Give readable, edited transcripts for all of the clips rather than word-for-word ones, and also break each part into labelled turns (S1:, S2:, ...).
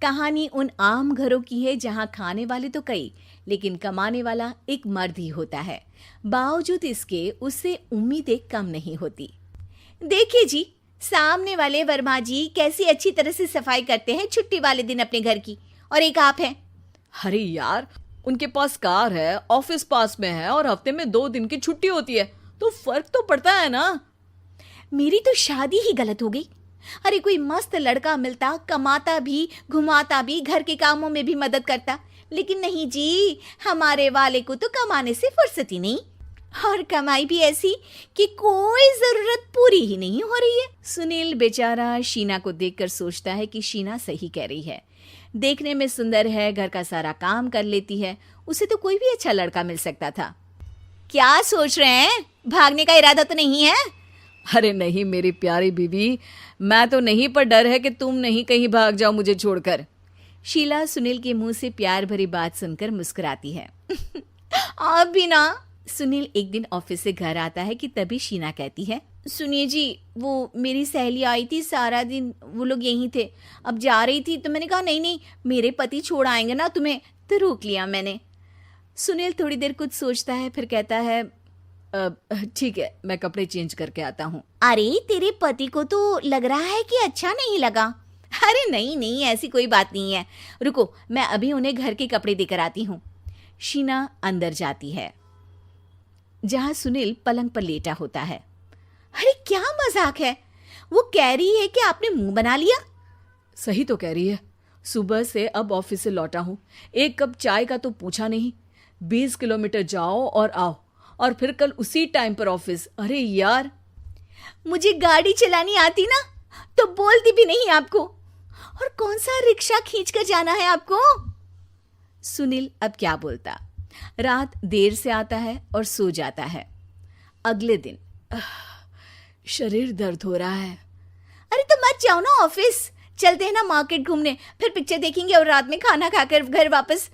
S1: कहानी उन आम घरों की है जहां खाने वाले तो कई, लेकिन कमाने वाला एक मर्द ही होता है। बावजूद इसके उससे उम्मीदें कम नहीं होती। देखिए जी, सामने वाले वर्मा जी कैसी अच्छी तरह से सफाई करते हैं छुट्टी वाले दिन अपने घर की, और एक आप हैं।
S2: अरे यार, उनके पास कार है, ऑफिस पास में है और हफ्ते में 2 दिन की छुट्टी होती है, तो फर्क तो पड़ता है ना।
S1: मेरी तो शादी ही गलत हो गई। अरे कोई मस्त लड़का मिलता, कमाता भी, घुमाता भी, घर के कामों में भी मदद करता, लेकिन नहीं जी, हमारे वाले को तो कमाने से फुर्सत ही नहीं, और कमाई भी ऐसी कि कोई जरूरत पूरी ही नहीं हो रही है। सुनील बेचारा शीना को देखकर सोचता है कि शीना सही कह रही है। देखने में सुंदर है, घर का सारा काम कर लेती है, उसे तो कोई भी अच्छा लड़का मिल सकता था। क्या सोच रहे हैं? भागने का इरादा तो नहीं है?
S2: अरे नहीं मेरी प्यारी बीवी, मैं तो नहीं, पर डर है कि तुम नहीं कहीं भाग जाओ मुझे छोड़कर।
S1: शीला सुनील के मुंह से प्यार भरी बात सुनकर मुस्कुराती है। आप भी ना। सुनील एक दिन ऑफिस से घर आता है कि तभी शीना कहती है, सुनिए जी, वो मेरी सहेली आई थी, सारा दिन वो लोग यहीं थे, अब जा रही थी तो मैंने कहा नहीं नहीं, मेरे पति छोड़ आएंगे ना तुम्हें, तो रोक लिया मैंने। सुनील थोड़ी देर कुछ सोचता है, फिर कहता है,
S2: ठीक है, मैं कपड़े चेंज करके आता हूँ।
S1: अरे तेरे पति को तो लग रहा है कि अच्छा नहीं लगा। अरे नहीं नहीं, ऐसी कोई बात नहीं है, रुको मैं अभी उन्हें घर के कपड़े देकर आती हूँ। शीना अंदर जाती है जहां सुनील पलंग पर लेटा होता है। अरे क्या मजाक है, वो कह रही है कि आपने मुंह बना लिया।
S2: सही तो कह रही है, सुबह से अब ऑफिस से लौटा हूँ, एक कप चाय का तो पूछा नहीं, 20 किलोमीटर जाओ और आओ, और फिर कल उसी टाइम पर ऑफिस। अरे यार,
S1: मुझे गाड़ी चलानी आती ना तो बोलती भी नहीं आपको, और कौन सा रिक्शा खींच कर जाना है आपको। सुनील अब क्या बोलता। रात देर से आता है और सो जाता है। अगले दिन
S2: शरीर दर्द हो रहा है।
S1: अरे तो मत जाओ ना ऑफिस, चलते हैं ना मार्केट घूमने, फिर पिक्चर देखेंगे और रात में खाना खाकर घर वापस।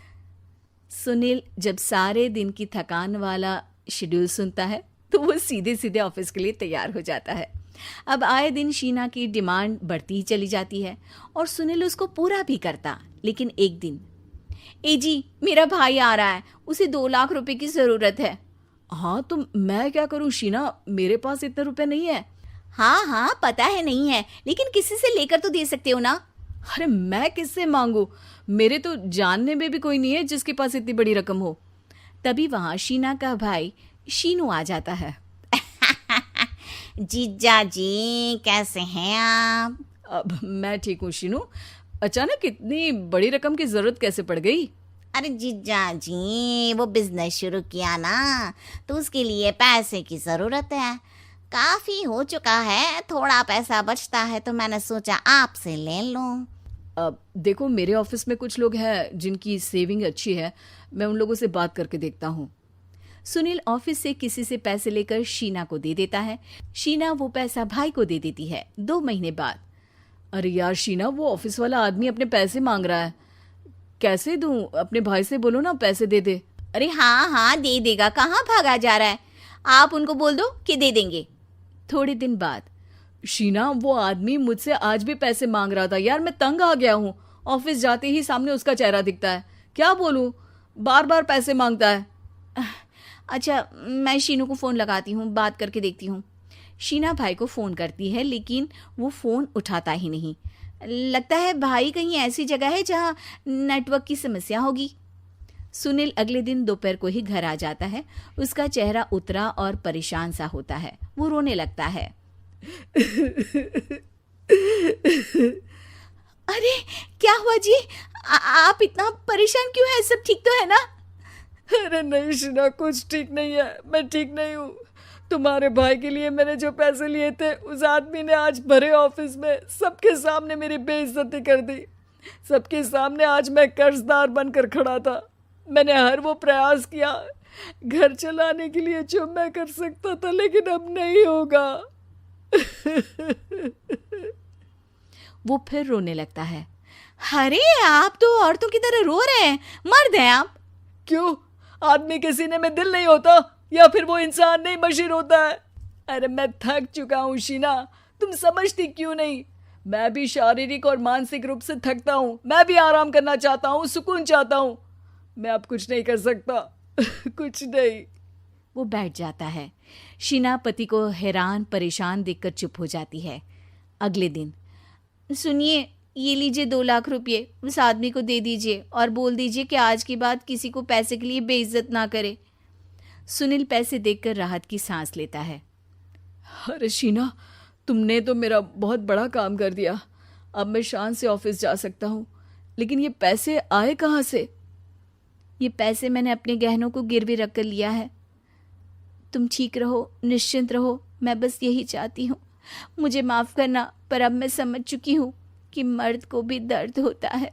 S1: सुनील जब सारे दिन की थकान वाला शेड्यूल सुनता है तो वो सीधे सीधे ऑफिस के लिए तैयार हो जाता है। अब आए दिन शीना की डिमांड बढ़ती ही चली जाती है और सुनील उसको पूरा भी करता, लेकिन एक दिन, ए जी मेरा भाई आ रहा है, उसे 2 लाख रुपए की जरूरत है।
S2: हाँ तो मैं क्या करूँ शीना, मेरे पास इतने रुपए नहीं है।
S1: हाँ हाँ पता है नहीं है, लेकिन किसी से लेकर तो दे सकते हो ना।
S2: अरे मैं किससे मांगू, मेरे तो जानने में भी कोई नहीं है जिसके पास इतनी बड़ी रकम हो।
S1: तभी वहां शीना का भाई शीनू आ जाता है। जीजा जी कैसे हैं आप?
S2: अब मैं ठीक हूँ शीनू, अचानक इतनी बड़ी रकम की जरूरत कैसे पड़ गई?
S1: अरे जीजा जी, वो बिजनेस शुरू किया ना, तो उसके लिए पैसे की जरूरत है, काफी हो चुका है, थोड़ा पैसा बचता है तो मैंने सोचा आपसे ले लूं।
S2: अब देखो, मेरे ऑफिस में कुछ लोग हैं जिनकी सेविंग अच्छी है, मैं उन लोगों से बात करके देखता हूँ।
S1: सुनील ऑफिस से किसी से पैसे लेकर शीना को दे देता है। शीना वो पैसा भाई को दे देती है। 2 महीने बाद,
S2: अरे यार शीना, वो ऑफिस वाला आदमी अपने पैसे मांग रहा है, कैसे दूं? अपने भाई से बोलो ना पैसे दे दे।
S1: अरे हाँ हाँ दे देगा, कहाँ भागा जा रहा है, आप उनको बोल दो कि दे देंगे। थोड़े दिन बाद,
S2: शीना, वो आदमी मुझसे आज भी पैसे मांग रहा था यार, मैं तंग आ गया हूँ, ऑफिस जाते ही सामने उसका चेहरा दिखता है, क्या बोलूं, बार बार पैसे मांगता है।
S1: अच्छा मैं शीनू को फ़ोन लगाती हूँ, बात करके देखती हूँ। शीना भाई को फ़ोन करती है, लेकिन वो फ़ोन उठाता ही नहीं। लगता है भाई कहीं ऐसी जगह है जहाँ नेटवर्क की समस्या होगी। सुनील अगले दिन दोपहर को ही घर आ जाता है। उसका चेहरा उतरा और परेशान सा होता है, वो रोने लगता है। अरे क्या हुआ जी, आप इतना परेशान क्यों हैं? सब ठीक तो है ना?
S2: अरे नहीं शीना, कुछ ठीक नहीं है, मैं ठीक नहीं हूँ। तुम्हारे भाई के लिए मैंने जो पैसे लिए थे, उस आदमी ने आज भरे ऑफिस में सबके सामने मेरी बेइज्जती कर दी। सबके सामने आज मैं कर्जदार बनकर खड़ा था। मैंने हर वो प्रयास किया घर चलाने के लिए जो मैं कर सकता था, लेकिन अब नहीं होगा।
S1: वो फिर रोने लगता है। अरे आप तो औरतों की तरह रो रहे हैं, मर्द हैं आप।
S2: क्यों, आदमी के सीने में दिल नहीं होता, या फिर वो इंसान नहीं मशीन होता है? अरे मैं थक चुका हूँ शीना, तुम समझती क्यों नहीं? मैं भी शारीरिक और मानसिक रूप से थकता हूँ, मैं भी आराम करना चाहता हूँ, सुकून चाहता हूँ। मैं अब कुछ नहीं कर सकता। कुछ नहीं।
S1: वो बैठ जाता है। शीना पति को हैरान परेशान देखकर चुप हो जाती है। अगले दिन, सुनिए, ये लीजिए 2 लाख रुपये, उस आदमी को दे दीजिए और बोल दीजिए कि आज के बाद किसी को पैसे के लिए बेइज्जत ना करे। सुनील पैसे देखकर राहत की सांस लेता है।
S2: अरे शीना, तुमने तो मेरा बहुत बड़ा काम कर दिया। अब मैं शान से ऑफिस जा सकता हूँ। लेकिन ये पैसे आए कहाँ से?
S1: ये पैसे मैंने अपने गहनों को गिरवी रख कर लिया है। तुम ठीक रहो, निश्चिंत रहो, मैं बस यही चाहती हूँ। मुझे माफ़ करना, पर अब मैं समझ चुकी हूँ कि मर्द को भी दर्द होता है।